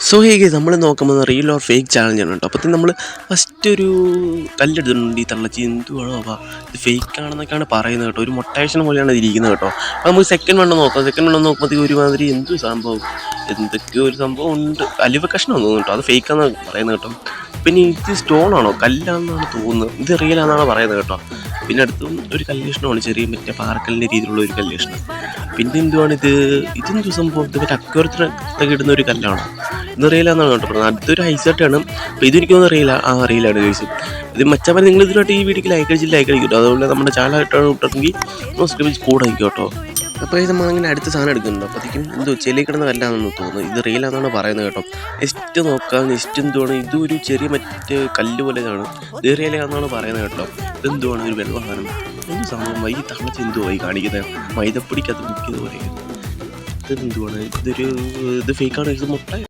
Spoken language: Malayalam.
സോ ഹേ ഗൈസ് നമ്മൾ നോക്കുമ്പോൾ റിയൽ ഓർ ഫേക്ക് ചാലഞ്ചാണ് കേട്ടോ. അപ്പോഴത്തേക്കും നമ്മൾ ഫസ്റ്റ് ഒരു കല്ലെടുത്തിട്ടുണ്ട് ഈ തള്ളച്ചി എന്തുവാണോ അപ്പോൾ ഇത് ഫേക്ക് ആണെന്നൊക്കെയാണ് പറയുന്നത് കേട്ടോ. ഒരു മൊട്ടേഷൻ പോലെയാണ് ഇരിക്കുന്നത് കേട്ടോ. അപ്പോൾ നമുക്ക് സെക്കൻഡ് വണ്ണം നോക്കാം. സെക്കൻഡ് വണ്ണം നോക്കുമ്പോഴത്തേക്ക് ഒരുമാതിരി എന്തു സംഭവം എന്തൊക്കെയോ ഒരു സംഭവം ഉണ്ട്. അലിവ കഷ്ണം തോന്നുന്നു കേട്ടോ. അത് ഫേക്കാണെന്ന് പറയുന്നത് കേട്ടോ. പിന്നെ ഇത് സ്റ്റോണാണോ കല്ലാണെന്നാണ് തോന്നുന്നത്. ഇത് റിയലാണെന്നാണ് പറയുന്നത് കേട്ടോ. പിന്നെ അടുത്തും ഒരു കല്ലേഷണമാണ്, ചെറിയ മറ്റേ പാറക്കല്ലിൻ്റെ രീതിയിലുള്ള ഒരു കല്ലേഷണം. പിന്നെ എന്തുവാണിത്, ഇതെന്തു സംഭവം, ഇത് മറ്റേ അക്വരത്തിനൊക്കെ ഇടുന്ന ഒരു കല്ലാണോ, ഇത് റിയലാണെന്നാണ് കേട്ടോ പറഞ്ഞത്. അടുത്തൊരു ഐസർട്ടാണ്. അപ്പോൾ ഇതെനിക്കൊന്നും റിയലാണ് ചോദിച്ചത്. ഇത് മച്ചാൻ നിങ്ങൾ ഇതിലോട്ട് ഈ വീഡിയോക്ക് ലൈക്ക് അടിക്കും കേട്ടോ. അതുപോലെ നമ്മുടെ ചാനലായിട്ടാണ് വിട്ടിട്ടുണ്ടെങ്കിൽ സബ്സ്ക്രൈബ് കൂടെ ആയിരിക്കും കേട്ടോ. അപ്പോൾ ഇത് നമ്മളിങ്ങനെ അടുത്ത സാധനം എടുക്കുന്നുണ്ട്. അപ്പോഴത്തേക്കും എന്തോ ചെലി കിടന്ന കല്ലാണെന്ന് തോന്നുന്നു. ഇത് റിയലാണെന്നാണ് പറയുന്നത് കേട്ടോ. നെക്സ്റ്റ് നോക്കാം. നെക്സ്റ്റ് എന്തുവാണ്, ഇതൊരു ചെറിയ മറ്റേ കല്ല് പോലെയാണ്. ഇത് റിയലാണെന്നാണ് പറയുന്നത് കേട്ടോ. ഇതെന്തുവാണ്, ഒരു വെള്ളവാഹനം എന്ത് സംഭവം, വൈകി തളച്ച് എന്തുവാ ഈ കാണിക്കുന്നത്, മൈദപ്പൊടിക്കകത്ത് മുക്കിയത് പോലെ. ഇതെന്തുവാണ്, ഇത് ഫേക്കാണ്, ഇത് മുട്ട